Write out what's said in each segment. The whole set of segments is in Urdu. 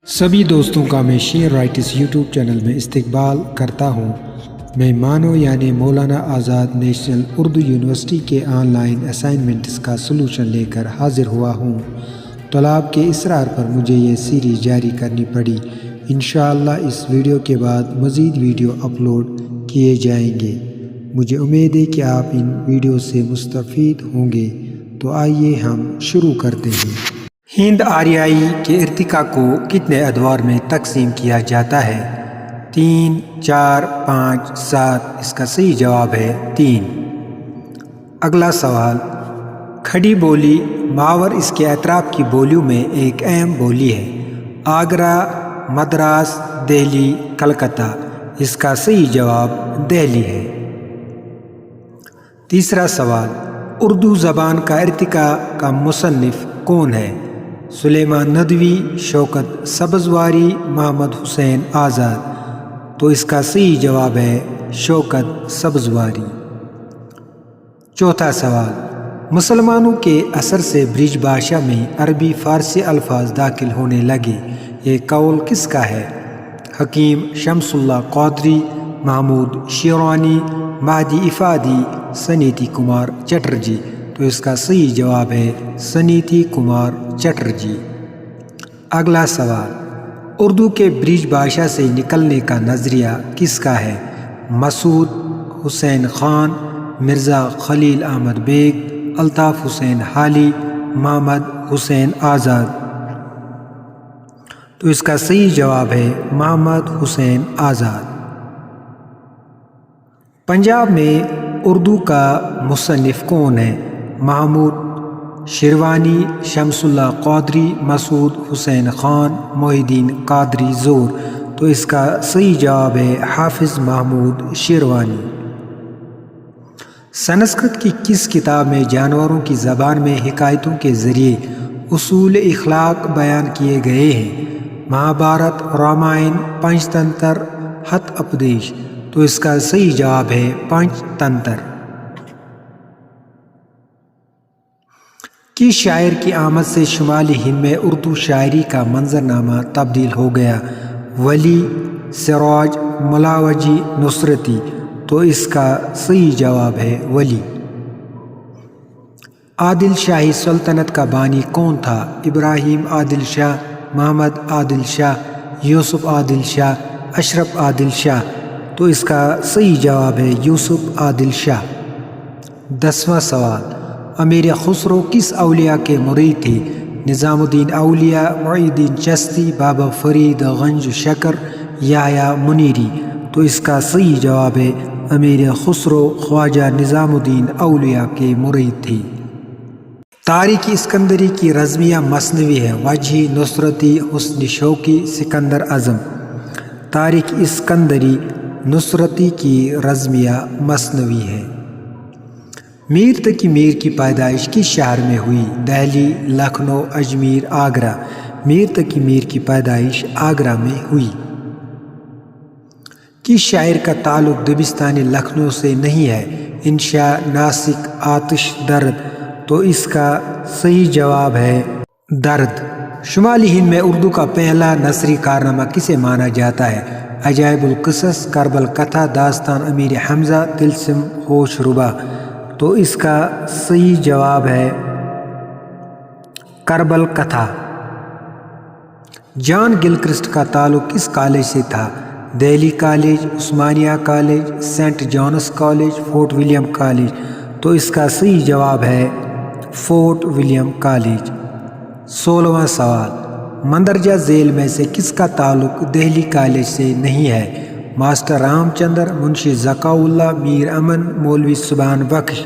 سبھی دوستوں کا میں شیئر رائٹس یوٹیوب چینل میں استقبال کرتا ہوں۔ میں مانو یعنی مولانا آزاد نیشنل اردو یونیورسٹی کے آن لائن اسائنمنٹس کا سلوشن لے کر حاضر ہوا ہوں۔ طلاب کے اصرار پر مجھے یہ سیریز جاری کرنی پڑی۔ انشاءاللہ اس ویڈیو کے بعد مزید ویڈیو اپلوڈ کیے جائیں گے۔ مجھے امید ہے کہ آپ ان ویڈیو سے مستفید ہوں گے۔ تو آئیے ہم شروع کرتے ہیں۔ ہند آریائی کے ارتقاء کو کتنے ادوار میں تقسیم کیا جاتا ہے؟ 3، 4، 5، 7۔ اس کا صحیح جواب ہے 3۔ اگلا سوال، کھڑی بولی ماور اس کے اطراف کی بولیوں میں ایک اہم بولی ہے۔ آگرہ، مدراس، دہلی، کلکتہ۔ اس کا صحیح جواب دہلی ہے۔ تیسرا سوال، اردو زبان کا ارتقاء کا مصنف کون ہے؟ سلیمان ندوی، شوکت سبزواری، محمد حسین آزاد۔ تو اس کا صحیح جواب ہے شوکت سبزواری۔ چوتھا سوال، مسلمانوں کے اثر سے برج بھاشا میں عربی فارسی الفاظ داخل ہونے لگے، یہ قول کس کا ہے؟ حکیم شمس اللہ قادری، محمود شیروانی، مہدی افادی، سنیتی کمار چٹرجی۔ تو اس کا صحیح جواب ہے سنیتی کمار چٹرجی۔ اگلا سوال، اردو کے برج بھاشا سے نکلنے کا نظریہ کس کا ہے؟ مسعود حسین خان، مرزا خلیل احمد بیگ، الطاف حسین حالی، محمد حسین آزاد۔ تو اس کا صحیح جواب ہے محمد حسین آزاد۔ پنجاب میں اردو کا مصنف کون ہے؟ محمود شیروانی، شمس اللہ قادری، مسعود حسین خان، محی الدین قادری زور۔ تو اس کا صحیح جواب ہے حافظ محمود شیروانی۔ سنسکرت کی کس کتاب میں جانوروں کی زبان میں حکایتوں کے ذریعے اصول اخلاق بیان کیے گئے ہیں؟ مہابھارت، رامائن، پنچ تنتر، ہت اپدیش۔ تو اس کا صحیح جواب ہے پنچ تنتر۔ کس شاعر کی آمد سے شمالی ہند میں اردو شاعری کا منظرنامہ تبدیل ہو گیا؟ ولی، سراج، ملاوجی، نصرتی۔ تو اس کا صحیح جواب ہے ولی۔ عادل شاہی سلطنت کا بانی کون تھا؟ ابراہیم عادل شاہ، محمد عادل شاہ، یوسف عادل شاہ، اشرف عادل شاہ۔ تو اس کا صحیح جواب ہے یوسف عادل شاہ۔ 10واں سوال، امیر خسرو کس اولیاء کے مرید تھے؟ نظام الدین اولیاء، معین الدین چشتی، بابا فرید گنج شکر، یحییٰ منیری۔ تو اس کا صحیح جواب ہے امیر خسرو خواجہ نظام الدین اولیاء کے مرید تھے۔ تاریخ اسکندری کی رزمیہ مثنوی ہے؟ وجہی، نصرتی، حسن شوقی، سکندر اعظم۔ تاریخ اسکندری نصرتی کی رزمیہ مثنوی ہے۔ میر تقی میر کی پیدائش کس شہر میں ہوئی؟ دہلی، لکھنؤ، اجمیر، آگرہ۔ میر تقی میر کی پیدائش آگرہ میں ہوئی۔ کس شاعر کا تعلق دبستان لکھنؤ سے نہیں ہے؟ انشا، ناسک، آتش، درد۔ تو اس کا صحیح جواب ہے درد۔ شمالی ہند میں اردو کا پہلا نثری کارنامہ کسے مانا جاتا ہے؟ عجائب القصص، کربل کتھا، داستان امیر حمزہ، طلسم ہوش ربا۔ تو اس کا صحیح جواب ہے کربل کتھا۔ جان گلکرسٹ کا تعلق کس کالج سے تھا؟ Delhi college, Osmania college, Saint John's college, Fort William college. تو اس کا صحیح جواب ہے فورٹ ولیم کالج۔ 16واں سوال، مندرجہ ذیل میں سے کس کا تعلق دہلی کالج سے نہیں ہے؟ ماسٹر رام چندر، منشی ذکاء اللہ، میر امن، مولوی سبحان بخش۔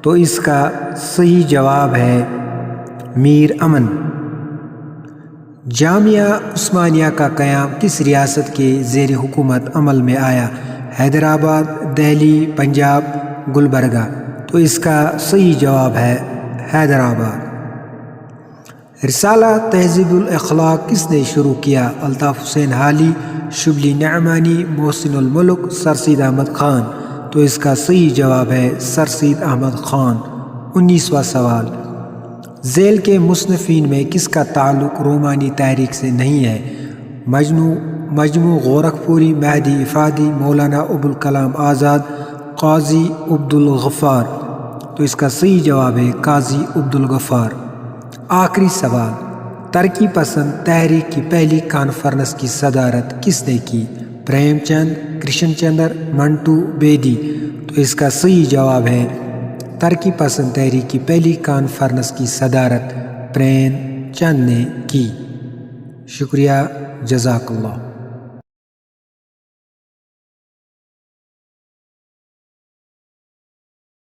تو اس کا صحیح جواب ہے میر امن۔ جامعہ عثمانیہ کا قیام کس ریاست کے زیر حکومت عمل میں آیا؟ حیدرآباد، دہلی، پنجاب، گلبرگہ۔ تو اس کا صحیح جواب ہے حیدرآباد۔ رسالہ تہذیب الاخلاق کس نے شروع کیا؟ الطاف حسین حالی، شبلی نعمانی، محسن الملک، سر سید احمد خان۔ تو اس کا صحیح جواب ہے سر سید احمد خان۔ 19واں سوال، ذیل کے مصنفین میں کس کا تعلق رومانی تحریک سے نہیں ہے؟ مجموع گورکھپوری، مہدی افادی، مولانا ابوالکلام آزاد، قاضی عبدالغفار۔ تو اس کا صحیح جواب ہے قاضی عبدالغفار۔ آخری سوال، ترقی پسند تحریک کی پہلی کانفرنس کی صدارت کس نے کی؟ پریم چند، کرشن چندر، منٹو بیدی۔ تو اس کا صحیح جواب ہے ترقی پسند تحریک کی پہلی کانفرنس کی صدارت پریم چند نے کی۔ شکریہ، جزاک اللہ۔